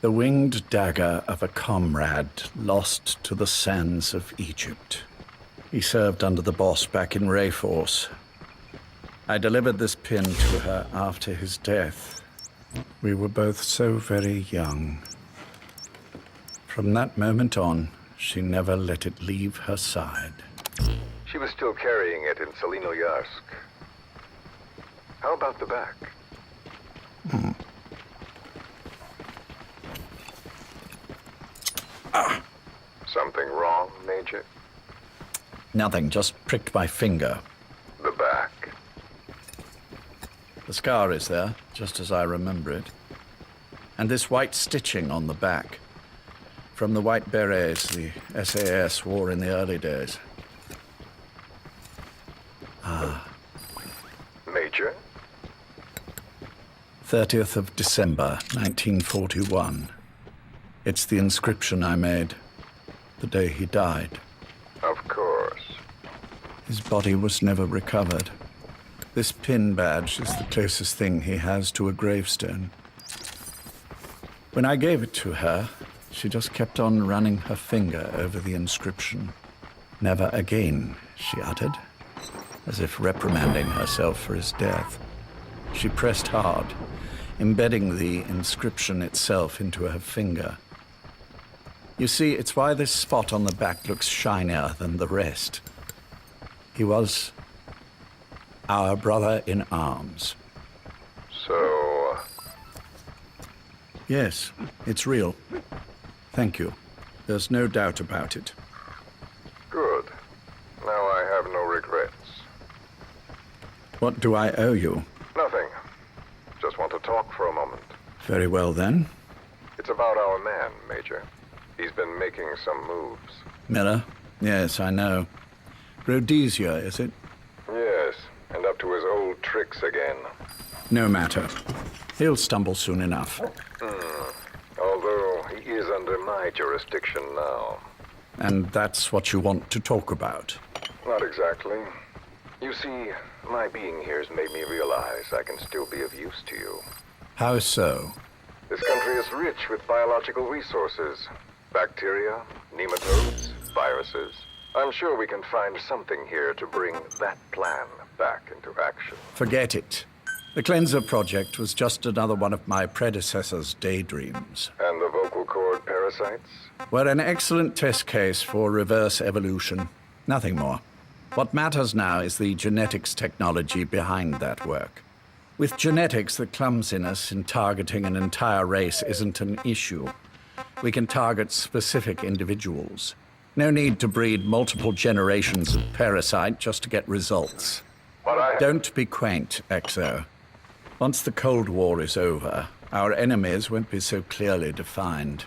The winged dagger of a comrade lost to the sands of Egypt. He served under the boss back in Rayforce. I delivered this pin to her after his death. We were both so very young. From that moment on, she never let it leave her side. She was still carrying it in Selinoyarsk. How about the back? Something wrong, Major? Nothing, just pricked my finger. The back. The scar is there, just as I remember it. And this white stitching on the back. From the white berets the SAS wore in the early days. Major? 30th of December, 1941. It's the inscription I made the day he died. Of course. His body was never recovered. This pin badge is the closest thing he has to a gravestone. When I gave it to her, she just kept on running her finger over the inscription. Never again, she uttered, as if reprimanding herself for his death. She pressed hard, embedding the inscription itself into her finger. You see, it's why this spot on the back looks shinier than the rest. He was our brother in arms. So... Yes, it's real. Thank you. There's no doubt about it. Good. Now I have no regrets. What do I owe you? Nothing. Just want to talk for a moment. Very well, then. It's about our man, Major. He's been making some moves. Miller? Yes, I know. Rhodesia, is it? Yes, and up to his old tricks again. No matter. He'll stumble soon enough. Although he is under my jurisdiction now. And that's what you want to talk about? Not exactly. You see, my being here's made me realize I can still be of use to you. How so? This country is rich with biological resources. Bacteria, nematodes, viruses. I'm sure we can find something here to bring that plan back into action. Forget it. The Cleanser Project was just another one of my predecessor's daydreams. And the vocal cord parasites? Were an excellent test case for reverse evolution. Nothing more. What matters now is the genetics technology behind that work. With genetics, the clumsiness in targeting an entire race isn't an issue. We can target specific individuals. No need to breed multiple generations of parasite just to get results. But Don't be quaint, Exo. Once the Cold War is over, our enemies won't be so clearly defined.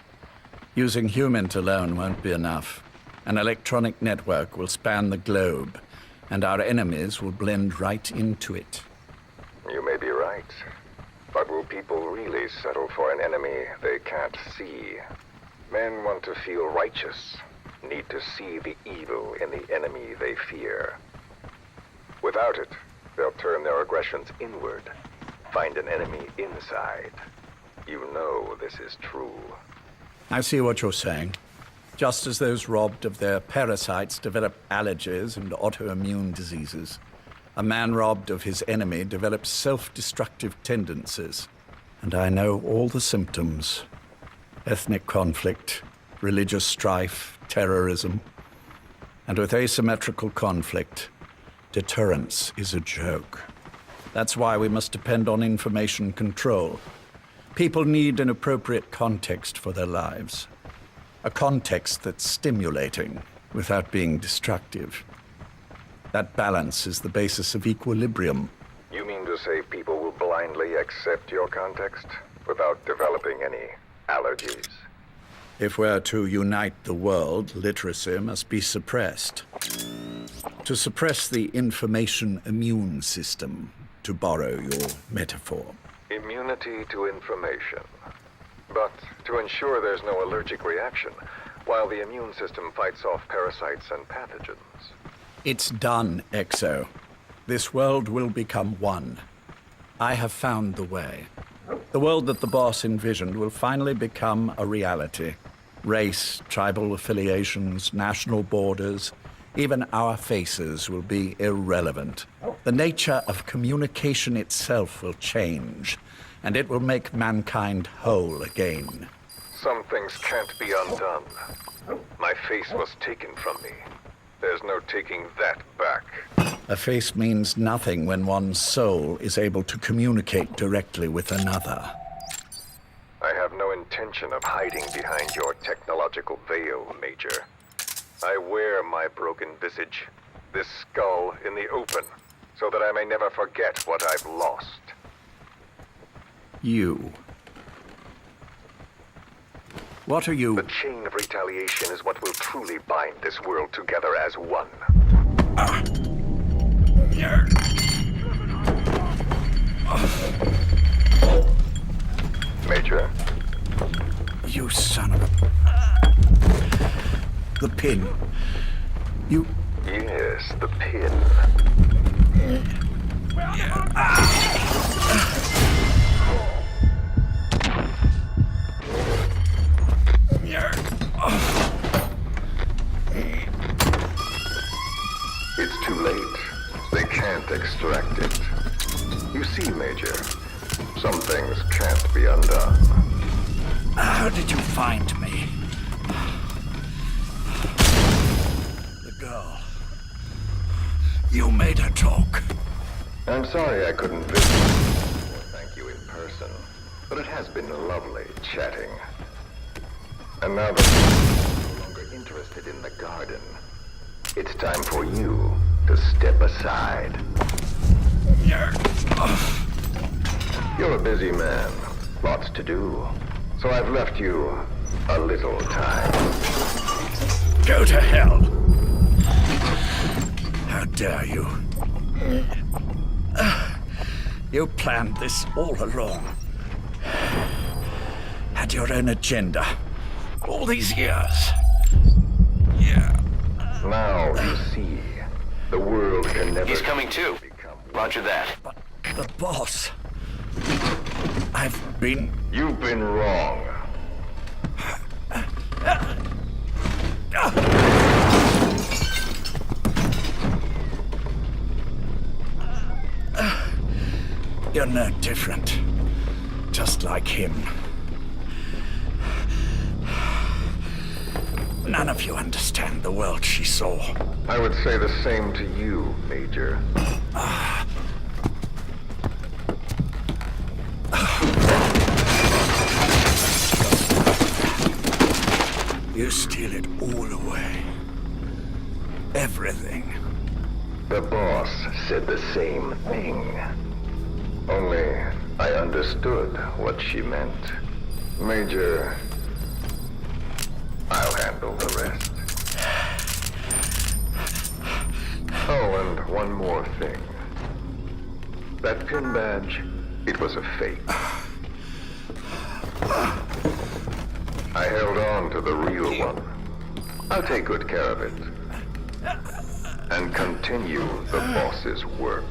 Using humans alone won't be enough. An electronic network will span the globe, and our enemies will blend right into it. You may be right. But will people really settle for an enemy they can't see? Men want to feel righteous, need to see the evil in the enemy they fear. Without it, they'll turn their aggressions inward, find an enemy inside. You know this is true. I see what you're saying. Just as those robbed of their parasites develop allergies and autoimmune diseases, a man robbed of his enemy develops self-destructive tendencies. And I know all the symptoms. Ethnic conflict, religious strife, terrorism. And with asymmetrical conflict, deterrence is a joke. That's why we must depend on information control. People need an appropriate context for their lives. A context that's stimulating without being destructive. That balance is the basis of equilibrium. You mean to say people will blindly accept your context without developing any allergies? If we're to unite the world, literacy must be suppressed. To suppress the information immune system, to borrow your metaphor. Immunity to information. But to ensure there's no allergic reaction, while the immune system fights off parasites and pathogens. It's done, Exo. This world will become one. I have found the way. The world that the boss envisioned will finally become a reality. Race, tribal affiliations, national borders, even our faces will be irrelevant. The nature of communication itself will change, and it will make mankind whole again. Some things can't be undone. My face was taken from me. There's no taking that back. A face means nothing when one's soul is able to communicate directly with another. I have no intention of hiding behind your technological veil, Major. I wear my broken visage, this skull, in the open, so that I may never forget what I've lost. You. What are you? The chain of retaliation is what will truly bind this world together as one. Major? You son of a... The pin. You... Yes, the pin. It's too late. They can't extract it. You see, Major, some things can't be undone. How did you find me? The girl. You made her talk. I'm sorry I couldn't visit or thank you in person, but it has been lovely chatting. And now that you're no longer interested in the garden, it's time for you to step aside. You're a busy man, lots to do, so I've left you a little time. Go to hell! How dare you? You planned this all along. Had your own agenda. All these years. Yeah. Now you see, the world can never... He's coming too. Roger that. But the boss... I've been... You've been wrong. You're no different. Just like him. None of you understand the world she saw. I would say the same to you, Major. You steal it all away. Everything. The boss said the same thing. Only I understood what she meant. Major, I'll handle the rest. Oh, and one more thing. That pin badge, it was a fake. I held on to the real one. I'll take good care of it. And continue the boss's work.